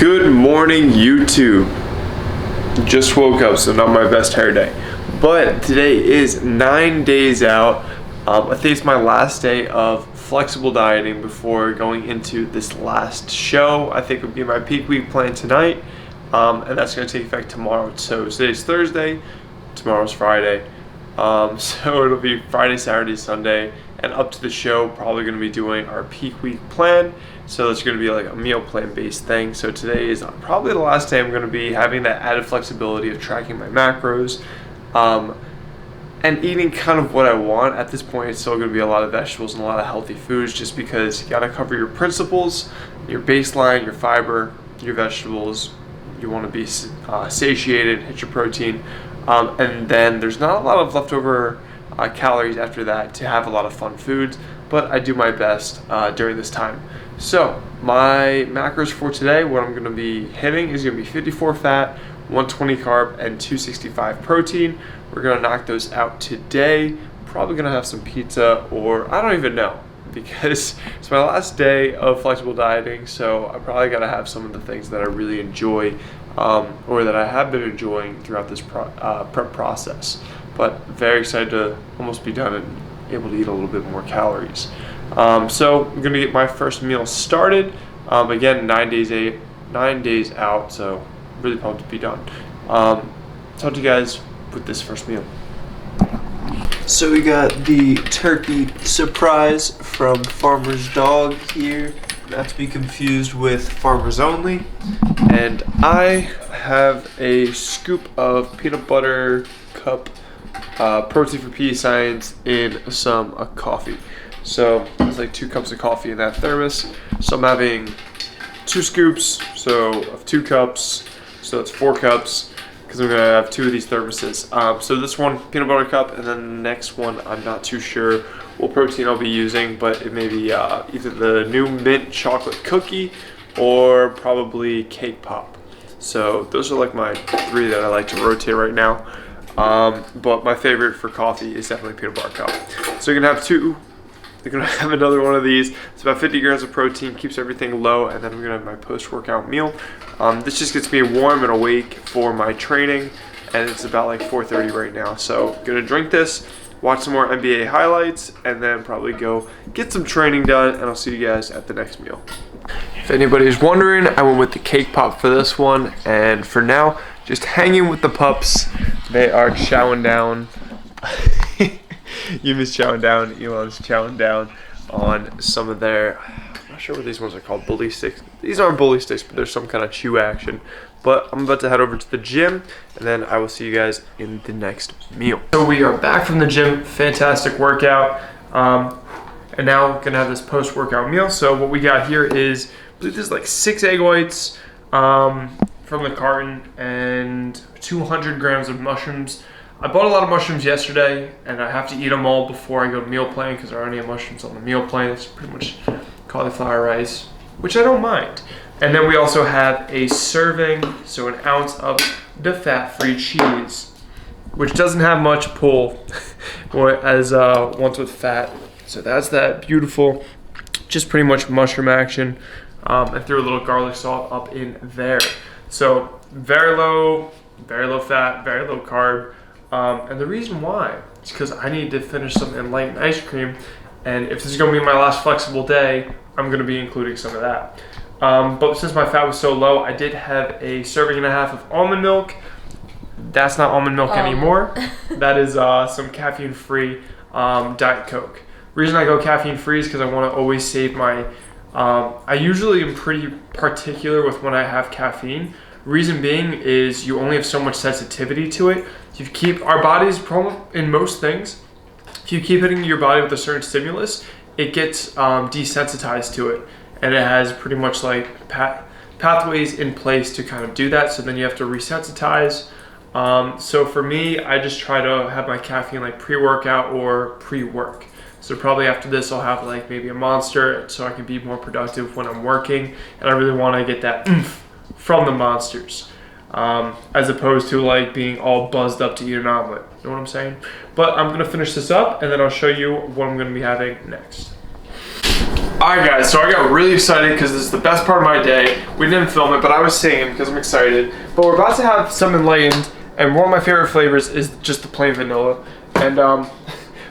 Good morning, YouTube. Just woke up, so not my best hair day. But today is 9 days out. I think it's my last day of flexible dieting before going into this last show. I think it would be my peak week plan tonight. And that's going to take effect tomorrow. So today's Thursday, tomorrow's Friday. So it'll be Friday, Saturday, Sunday, and up to the show, probably going to be doing our peak week plan. So it's going to be like a meal plan based thing. So today is probably the last day I'm going to be having that added flexibility of tracking my macros and eating kind of what I want. At this point, it's still going to be a lot of vegetables and a lot of healthy foods, just because you got to cover your principles, your baseline, your fiber, your vegetables. You want to be satiated, hit your protein, and then there's not a lot of leftover calories after that to have a lot of fun foods, but I do my best during this time. So my macros for today, what I'm going to be hitting is going to be 54 fat, 120 carb, and 265 protein. We're going to knock those out today. Probably going to have some pizza, or I don't even know, because it's my last day of flexible dieting, so I probably got to have some of the things that I really enjoy, or that I have been enjoying throughout this prep process. But very excited to almost be done and able to eat a little bit more calories. So I'm gonna get my first meal started. Again, 9 days out, so really pumped to be done. Talk to you guys with this first meal. So we got the turkey surprise from Farmer's Dog here, not to be confused with Farmer's Only. And I have a scoop of peanut butter cup protein for PE Science in some coffee. So it's like 2 cups of coffee in that thermos. So I'm having 2 scoops, so of 2 cups, so it's 4 cups, because I'm gonna have 2 of these thermoses. So this one, peanut butter cup, and then the next one, I'm not too sure what protein I'll be using, but it may be either the new mint chocolate cookie or probably cake pop. So those are like my 3 that I like to rotate right now. But my favorite for coffee is definitely peanut butter cup. So you're gonna have 2. You're gonna have another one of these. It's about 50 grams of protein, keeps everything low, and then I'm gonna have my post-workout meal. This just gets me warm and awake for my training, and it's about like 4:30 right now. So I'm gonna drink this, watch some more NBA highlights, and then probably go get some training done, and I'll see you guys at the next meal. If anybody's wondering, I went with the cake pop for this one, and for now, just hanging with the pups. They are chowing down. Yumi's chowing down, Elon's chowing down on some of their, I'm not sure what these ones are called, bully sticks. These aren't bully sticks, but there's some kind of chew action. But I'm about to head over to the gym, and then I will see you guys in the next meal. So we are back from the gym, fantastic workout. And now we're gonna have this post-workout meal. So what we got here is, I believe this is like 6 egg whites from the carton and 200 grams of mushrooms. I bought a lot of mushrooms yesterday, and I have to eat them all before I go to meal plan, because there aren't any mushrooms on the meal plan. It's pretty much cauliflower rice, which I don't mind. And then we also have a serving, so an ounce of the fat-free cheese, which doesn't have much pull as ones with fat. So that's that beautiful, just pretty much mushroom action. I threw a little garlic salt up in there. So very low fat, very low carb. And the reason why is because I need to finish some enlightened ice cream, and if this is going to be my last flexible day, I'm going to be including some of that. But since my fat was so low, I did have a serving and a half of almond milk. That's not almond milk anymore. That is some caffeine-free Diet Coke. The reason I go caffeine-free is because I want to always save my, I usually am pretty particular with when I have caffeine. Reason being is you only have so much sensitivity to it. If you keep our bodies in most things, if you keep hitting your body with a certain stimulus, it gets desensitized to it, and it has pretty much like pathways in place to kind of do that. So then you have to resensitize. So for me, I just try to have my caffeine like pre-workout or pre-work. So probably after this, I'll have like maybe a Monster, so I can be more productive when I'm working, and I really want to get that oomph from the Monsters, as opposed to like being all buzzed up to eat an omelet. You know what I'm saying? But I'm gonna finish this up, and then I'll show you what I'm gonna be having next. Alright guys, so I got really excited because this is the best part of my day. We didn't film it, but I was singing because I'm excited. But we're about to have some enlightened, and one of my favorite flavors is just the plain vanilla. And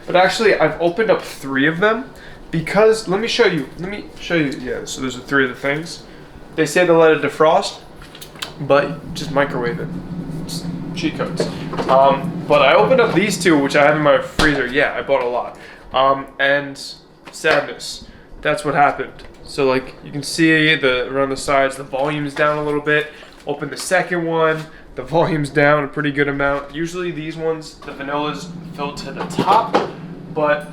but actually I've opened up 3 of them because, let me show you, yeah, so there's 3 of the things. They say to let it defrost, but just microwave it. It's cheat codes. But I opened up these 2, which I have in my freezer. Yeah, I bought a lot. And sadness. That's what happened. So like you can see around the sides, the volume's down a little bit. Open the second one, the volume's down a pretty good amount. Usually these ones, the vanilla's filled to the top, but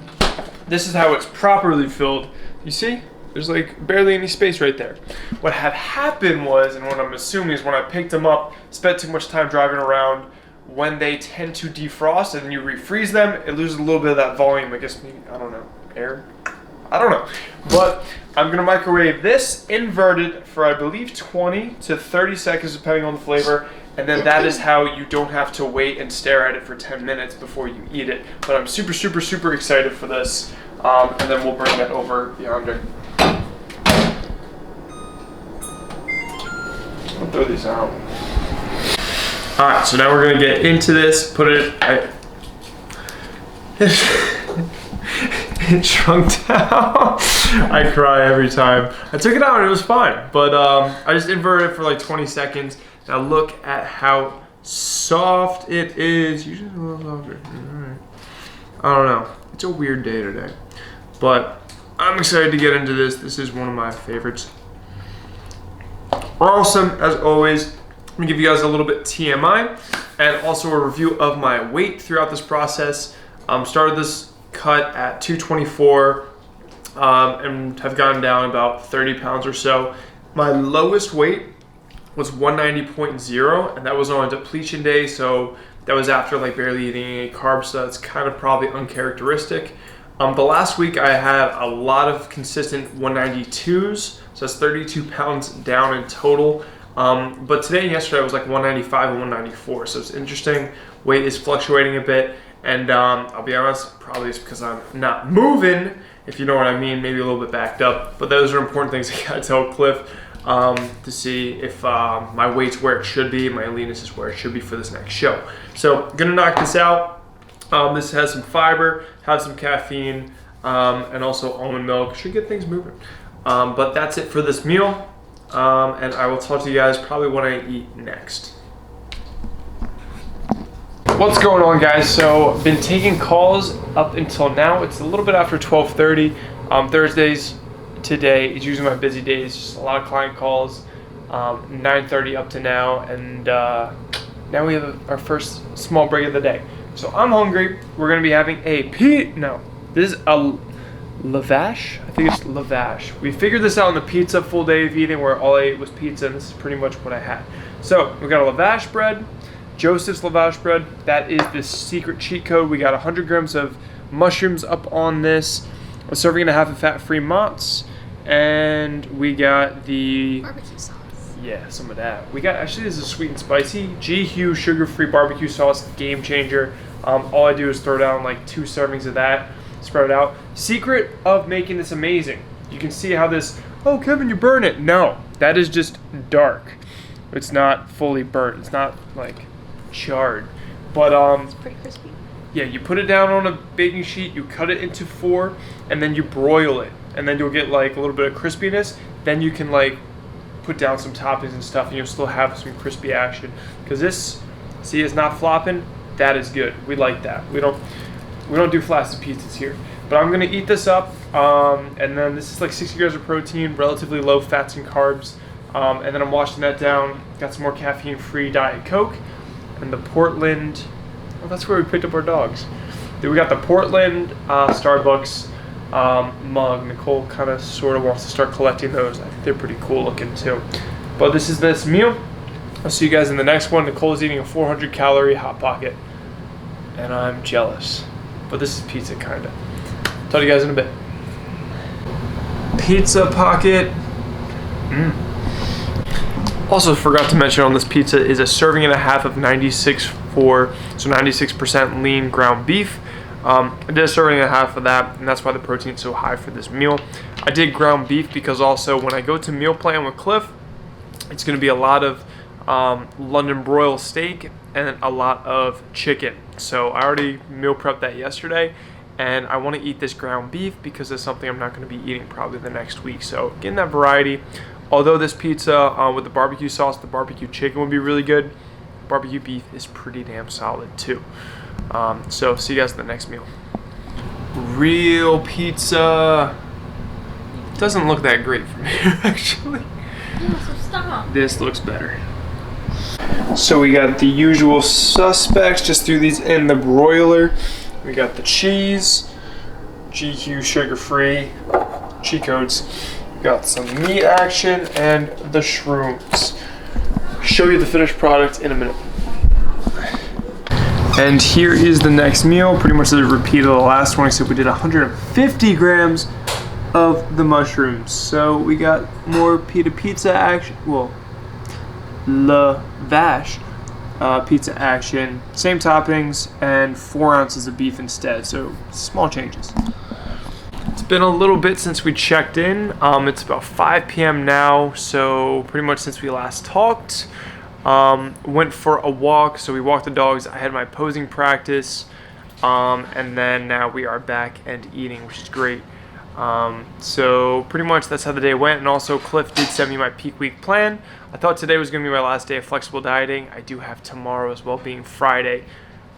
this is how it's properly filled. You see? There's like barely any space right there. What had happened was, and what I'm assuming is when I picked them up, spent too much time driving around, when they tend to defrost and then you refreeze them, it loses a little bit of that volume. I guess maybe, I don't know, air? I don't know. But I'm gonna microwave this inverted for I believe 20 to 30 seconds depending on the flavor. And then that is how you don't have to wait and stare at it for 10 minutes before you eat it. But I'm super, super, super excited for this. And then we'll bring that over yonder. I'll throw these out. Alright, so now we're gonna get into this, put it, it shrunk down. I cry every time. I took it out and it was fine, but I just inverted it for like 20 seconds. Now look at how soft it is. Usually a little softer. Alright. I don't know. It's a weird day today, but I'm excited to get into this. This is one of my favorites. Awesome, as always. I'm gonna give you guys a little bit TMI and also a review of my weight throughout this process. Started this cut at 224 and have gotten down about 30 pounds or so. My lowest weight was 190.0 and that was on a depletion day, so that was after like barely eating any carbs, so that's kind of probably uncharacteristic. The last week I had a lot of consistent 192s, so that's 32 pounds down in total. But today and yesterday I was like 195 and 194, so it's interesting. Weight is fluctuating a bit, and I'll be honest, probably it's because I'm not moving, if you know what I mean, maybe a little bit backed up. But those are important things I gotta tell Cliff to see if my weight's where it should be, my leanness is where it should be for this next show. So gonna knock this out. This has some fiber, has some caffeine, and also almond milk. Should get things moving. But that's it for this meal. And I will talk to you guys probably when I eat next. What's going on, guys? So I've been taking calls up until now. It's a little bit after 12:30. Thursdays today is usually my busy days. Just a lot of client calls. 9:30 up to now, and now we have our first small break of the day. So I'm hungry. We're gonna be having this is a lavash. I think it's lavash. We figured this out on the pizza full day of eating where all I ate was pizza, and this is pretty much what I had. So we got a lavash bread, Joseph's lavash bread. That is the secret cheat code. We got 100 grams of mushrooms up on this, a serving and a half of fat-free Mott's, and we got the barbecue sauce. Yeah, some of that. We got, actually this is sweet and spicy, G Hugh sugar-free barbecue sauce, game changer. All I do is throw down like 2 servings of that, spread it out. Secret of making this amazing. You can see how this, oh Kevin, you burn it. No, that is just dark. It's not fully burnt. It's not like charred. But it's pretty crispy. Yeah, you put it down on a baking sheet, you cut it into 4, and then you broil it. And then you'll get like a little bit of crispiness. Then you can like put down some toppings and stuff, and you'll still have some crispy action. Because this, see, it's not flopping. That is good. We like that. We don't do flaccid pizzas here. But I'm gonna eat this up, and then this is like 60 grams of protein, relatively low fats and carbs, and then I'm washing that down. Got some more caffeine-free Diet Coke, and the Portland. Oh, that's where we picked up our dogs. Then we got the Portland Starbucks mug. Nicole kind of sort of wants to start collecting those. I think they're pretty cool looking too. But this is this meal. I'll see you guys in the next one. Nicole's eating a 400-calorie Hot Pocket, and I'm jealous. But this is pizza, kind of. Talk to you guys in a bit. Pizza Pocket. Also forgot to mention on this pizza is a serving and a half of 96% lean ground beef. I did a serving and a half of that, and that's why the protein's so high for this meal. I did ground beef because also when I go to meal plan with Cliff, it's going to be a lot of London broil steak and a lot of chicken. So I already meal prepped that yesterday, and I want to eat this ground beef because it's something I'm not going to be eating probably the next week. So getting that variety. Although this pizza with the barbecue sauce, the barbecue chicken would be really good, barbecue beef is pretty damn solid too. So see you guys in the next meal. Real pizza. Doesn't look that great from here actually. Yeah, so stop. This looks better. So we got the usual suspects, just threw these in the broiler. We got the cheese, GQ sugar-free, cheat codes. We got some meat action and the shrooms. Show you the finished product in a minute. And here is the next meal, pretty much the repeat of the last one, except we did 150 grams of the mushrooms. So we got more pita pizza action, well, La Vache pizza action, same toppings, and 4 ounces of beef instead, so small changes. It's been a little bit since we checked in. It's about 5 p.m. now, so pretty much since we last talked. Went for a walk, so we walked the dogs. I had my posing practice, and then now we are back and eating, which is great. So pretty much that's how the day went. And also Cliff did send me my peak week plan. I thought today was going to be my last day of flexible dieting. I do have tomorrow as well, being Friday.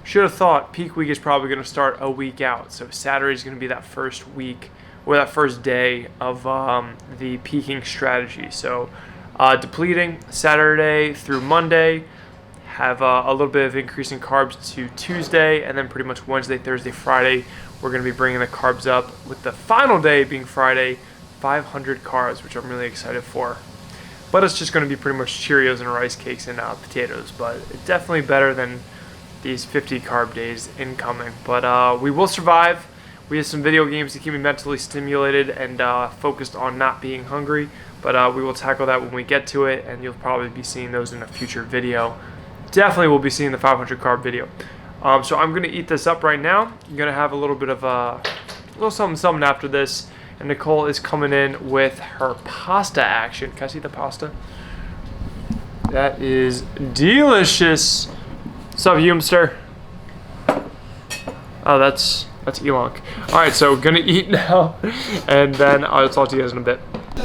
Should have thought peak week is probably going to start a week out. So Saturday is going to be that first week, or that first day of the peaking strategy. So depleting Saturday through Monday, have a little bit of increase in carbs to Tuesday, and then pretty much Wednesday, Thursday, Friday, we're going to be bringing the carbs up, with the final day being Friday, 500 carbs, which I'm really excited for. But it's just going to be pretty much Cheerios and rice cakes and potatoes, but it's definitely better than these 50 carb days incoming. But we will survive. We have some video games to keep me mentally stimulated and focused on not being hungry, but we will tackle that when we get to it, and you'll probably be seeing those in a future video. Definitely will be seeing the 500 carb video. So I'm going to eat this up right now. I'm going to have a little bit of a little something after this. And Nicole is coming in with her pasta action. Can I see the pasta? That is delicious. What's up, Humster? Oh, that's Elon. All right, so we're going to eat now. And then I'll talk to you guys in a bit.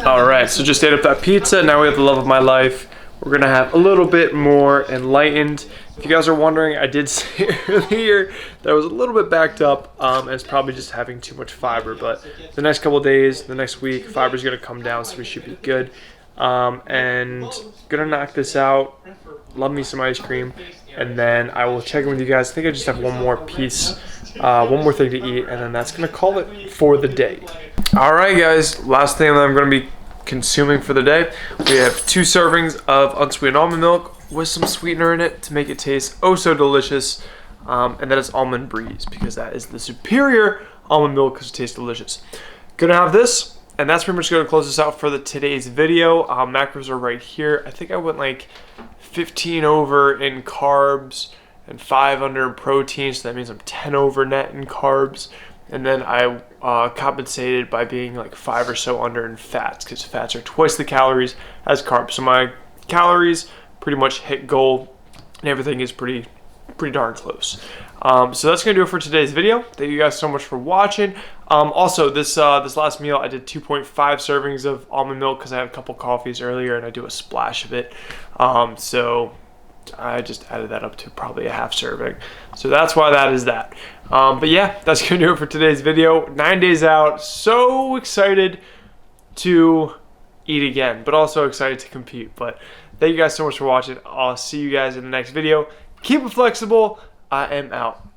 All right, so just ate up that pizza. Now we have the love of my life. We're gonna have a little bit more enlightened. If you guys are wondering, I did say earlier that I was a little bit backed up, and it's probably just having too much fiber, but the next couple of days, the next week, fiber's gonna come down, so we should be good. And gonna knock this out, love me some ice cream, and then I will check in with you guys. I think I just have one more piece, one more thing to eat, and then that's gonna call it for the day. All right, guys, last thing that I'm gonna be consuming for the day. We have 2 servings of unsweetened almond milk with some sweetener in it to make it taste oh so delicious, and that is almond breeze, because that is the superior almond milk because it tastes delicious. Gonna have this, and that's pretty much gonna close this out for today's video. Macros are right here. I think I went like 15 over in carbs and 5 under in protein, so that means I'm 10 over net in carbs. And then I compensated by being like 5 or so under in fats, because fats are twice the calories as carbs. So my calories pretty much hit goal, and everything is pretty darn close. So that's gonna do it for today's video. Thank you guys so much for watching. Also, this last meal I did 2.5 servings of almond milk because I had a couple coffees earlier, and I do a splash of it. So I just added that up to probably a half serving. So that's why that is that. But yeah, that's going to do it for today's video. 9 days out. So excited to eat again, but also excited to compete. But thank you guys so much for watching. I'll see you guys in the next video. Keep it flexible. I am out.